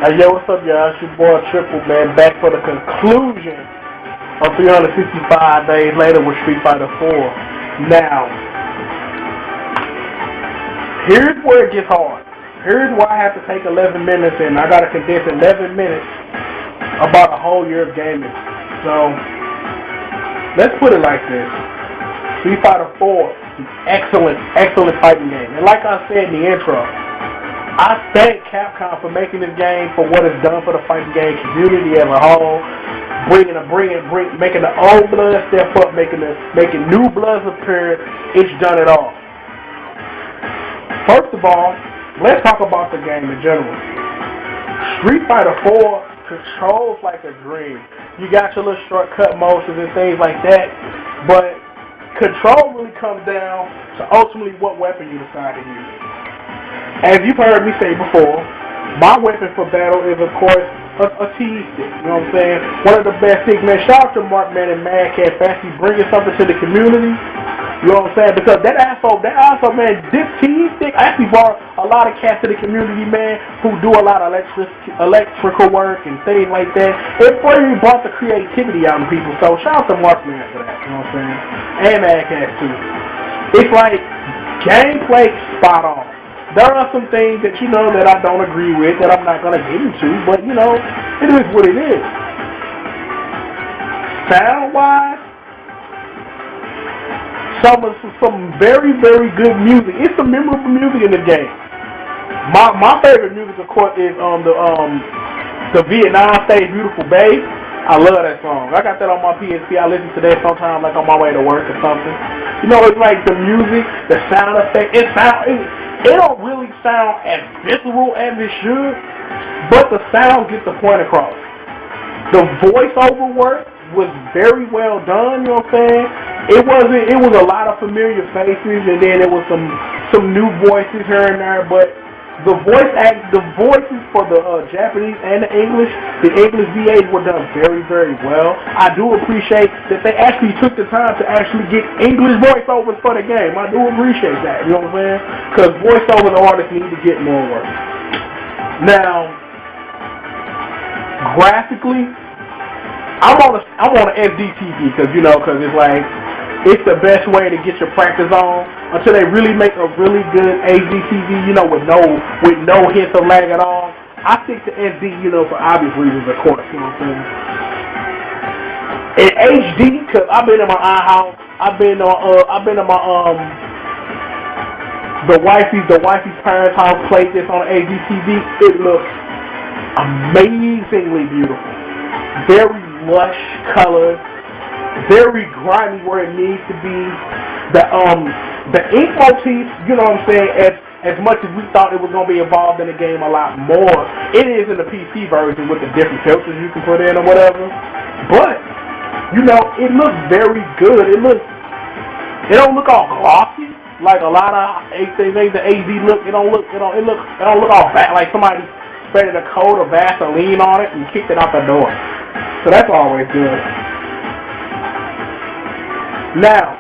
Hey, yo, what's up, y'all? It's your boy Triple, man, back for the conclusion of 365 days later with Street Fighter 4. Now, here's where it gets hard. Here's why I have to take 11 minutes and I gotta condense 11 minutes about a whole year of gaming. So, let's put it like this. Street Fighter 4 is an excellent fighting game. And like I said in the intro, I thank Capcom for making this game for what it's done for the fighting game community as a whole, making the old blood step up, making new bloods appear. It's done it all. First of all, let's talk about the game in general. Street Fighter 4 controls like a dream. You got your little shortcut motions and things like that, but control really comes down to ultimately what weapon you decide to use. As you've heard me say before, my weapon for battle is, of course, a TE stick. You know what I'm saying? One of the best things, man. Shout out to Markman and Mad Cat Fancy bringing something to the community. You know what I'm saying? Because that asshole, man, this TE stick actually brought a lot of cats to the community, man, who do a lot of electrical work and things like that. It really brought the creativity out in people. So shout out to Markman for that. You know what I'm saying? And Mad Cat too. It's like gameplay spot on. There are some things that that I don't agree with, that I'm not going to get into, but it is what it is. Sound-wise, some very, very good music. It's some memorable music in the game. My favorite music, of course, is the Vietnam Stage Beautiful Babe. I love that song. I got that on my PSP. I listen to that sometimes, like on my way to work or something. It's like the music, the sound effect. It don't really sound as visceral as it should, but the sound gets the point across. The voiceover work was very well done, you know what I'm saying? It was a lot of familiar faces, and then it was some new voices here and there, but the voices for the Japanese and the English VAs were done very, very well. I do appreciate that they actually took the time to actually get English voiceovers for the game. I do appreciate that, you know what I'm saying? Because voiceover artists need to get more work. Now, graphically, I'm on an SDTV because it's like, it's the best way to get your practice on until they really make a really good HDTV, with no hints of lag at all. I stick to SD, for obvious reasons, of course, you know what I'm saying? In HD, cause I've been in my house, I've been in my the wifey's parents' house, played this on HDTV. It looks amazingly beautiful, very lush colors. Very grimy where it needs to be. The ink motifs, you know what I'm saying, as much as we thought it was going to be involved in the game a lot more, it is in the PC version with the different filters you can put in or whatever. But, it looks very good. It don't look all glossy like a lot of things the AD look. It don't look all bad like somebody sprayed a coat of Vaseline on it and kicked it out the door. So that's always good. Now,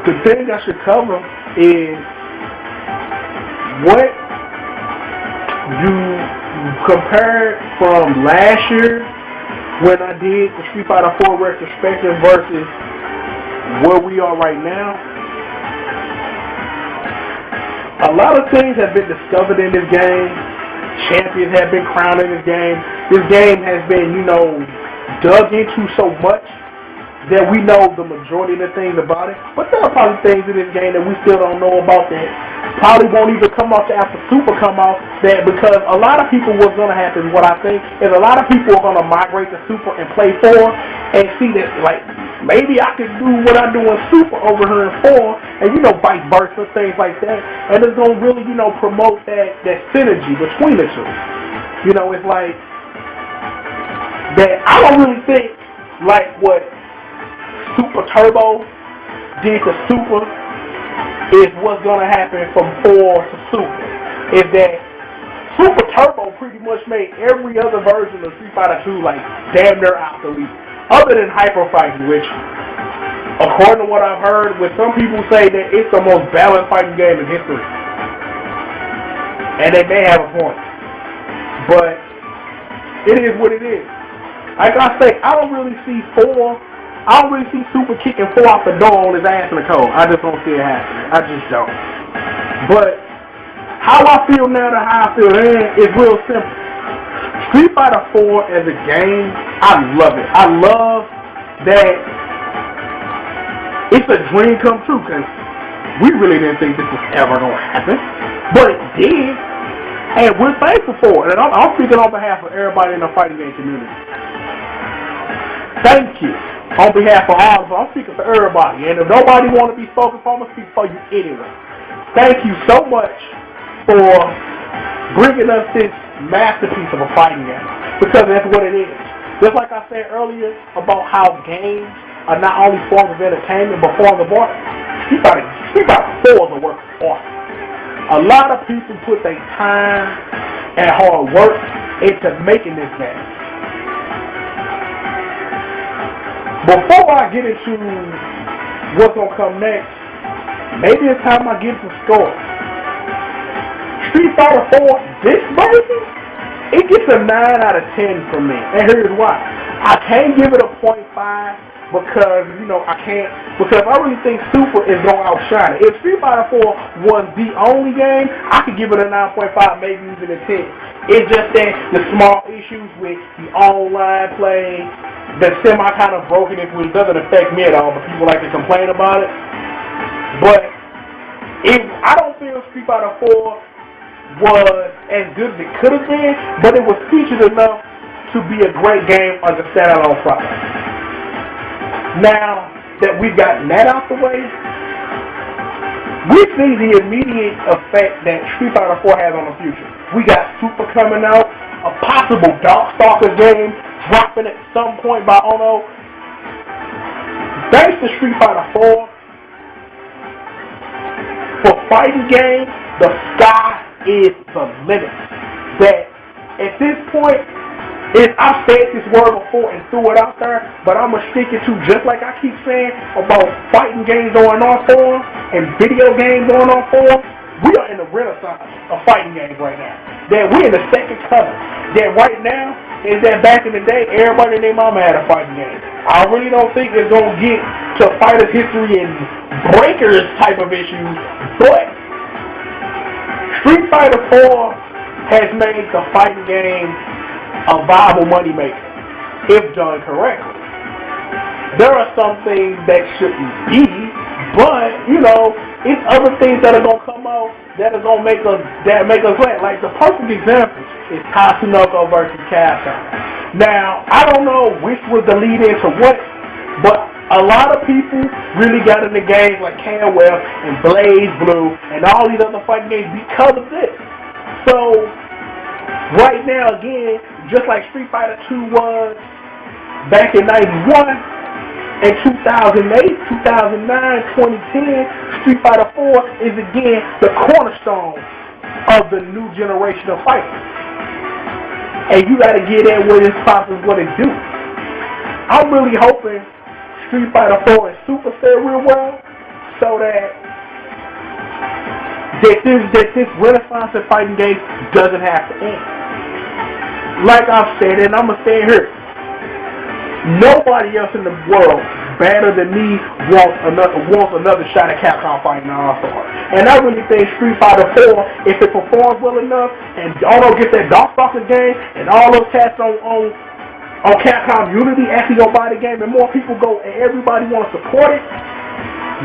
the thing I should cover is what you compare from last year when I did the Street Fighter 4 Retrospective versus where we are right now. A lot of things have been discovered in this game. Champions have been crowned in this game. This game has been, dug into so much that we know the majority of the things about it, but there are probably things in this game that we still don't know about that probably won't even come out after Super come out, that because a lot of people, what's going to happen, what I think, is a lot of people are going to migrate to Super and play 4 and see that, like, maybe I could do what I do in Super over here in 4 and, vice versa, things like that, and it's going to really, promote that synergy between the two. It's like that I don't really think like what Super Turbo did to Super is what's going to happen from 4 to Super. Is that Super Turbo pretty much made every other version of Street Fighter 2 like damn near obsolete. Other than Hyper Fighting, which, according to what I've heard, with some people say that it's the most balanced fighting game in history. And they may have a point. But it is what it is. Like I say, I don't really see Super kicking 4 off the door on his ass in the cold. I just don't see it happening. I just don't. But how I feel now to how I feel then is real simple. Street Fighter 4 as a game, I love it. I love that it's a dream come true because we really didn't think this was ever going to happen. But it did. And we're thankful for it. And I'm speaking on behalf of everybody in the fighting game community. Thank you. On behalf of all of us, I'm speaking for everybody. And if nobody want to be spoken for, I'm going to speak for you anyway. Thank you so much for bringing us this masterpiece of a fighting game. Because that's what it is. Just like I said earlier about how games are not only forms of entertainment, but forms of art. Street Fighter 4 is a work of art. A lot of people put their time and hard work into making this game. Before I get into what's going to come next, maybe it's time I give some scores. Street Fighter 4, this version, it gets a 9 out of 10 from me. And here's why. I can't give it a 0.5 because, because I really think Super is going to outshine it. If Street Fighter 4 was the only game, I could give it a 9.5, maybe even a 10. It's just that the small issues with the online play, the semi kind of broken, which doesn't affect me at all, but people like to complain about it. But I don't feel Street Fighter 4 was as good as it could have been, but it was featured enough to be a great game as a standalone product. Now that we've gotten that out the way, we see the immediate effect that Street Fighter 4 has on the future. We got Super coming out, a possible Darkstalkers game dropping at some point by Ono. Thanks to Street Fighter 4, for fighting games, the sky is the limit. That at this point, I've said this word before and threw it out there, but I'm going to stick it to just like I keep saying about fighting games going on for and video games going on for. We are in the renaissance of fighting games right now. That we're in the second coming. That right now is that back in the day, everybody and their mama had a fighting game. I really don't think it's going to get to fighters history and breakers type of issues, but Street Fighter 4 has made the fighting game a viable moneymaker, if done correctly. There are some things that shouldn't be, but, it's other things that are going to come out that are going to make us glad. Like, the perfect example is Tatsunoko versus Capcom. Now, I don't know which was the lead into what, but a lot of people really got into games like Canwell and Blaze Blue and all these other fighting games because of this. So, right now, again, just like Street Fighter 2 was back in 91, in 2008, 2009, 2010, Street Fighter 4 is again the cornerstone of the new generation of fighters. And you gotta get that what it's possible what it do. I'm really hoping Street Fighter 4 and Super stay real well so that this renaissance of fighting games doesn't have to end. Like I've said, and I'm gonna say it here, nobody else in the world better than me wants another shot at Capcom fighting All-Star. And I really think Street Fighter 4, if it performs well enough, and Ono gets that Darkstalkers game, and all those cats on Capcom Unity actually go buy the game, and more people go, and everybody want to support it,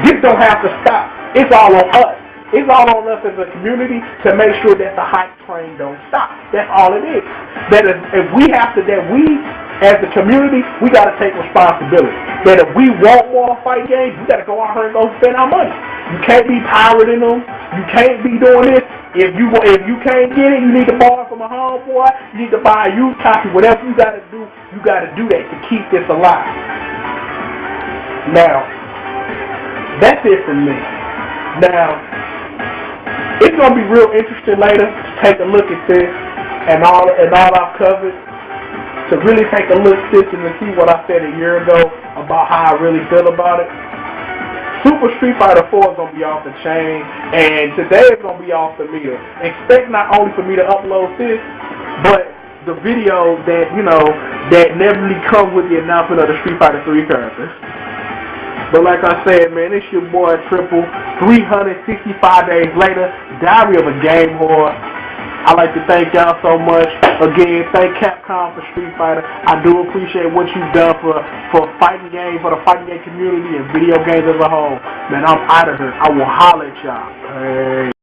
this don't have to stop. It's all on us. It's all on us as a community to make sure that the hype train don't stop. That's all it is. That if we have to, that we as the community, we got to take responsibility. That if we want more fight games, we got to go out here and go spend our money. You can't be pirating them. You can't be doing this. If you can't get it, you need to borrow from a homeboy. You need to buy a used copy. Whatever you got to do, you got to do that to keep this alive. Now, that's it from me. Now, it's going to be real interesting later to take a look at this and all I've covered, to really take a look at this and to see what I said a year ago about how I really feel about it. Super Street Fighter 4 is going to be off the chain, and today it's going to be off the meter. Expect not only for me to upload this, but the video that, you know, that never really comes with the announcement of the Street Fighter 3 characters. But like I said, man, it's your boy Triple, 365 days later, Diary of a Game Whore. I'd like to thank y'all so much. Again, thank Capcom for Street Fighter. I do appreciate what you've done for fighting games, for the fighting game community and video games as a whole. Man, I'm out of here. I will holler at y'all. Hey.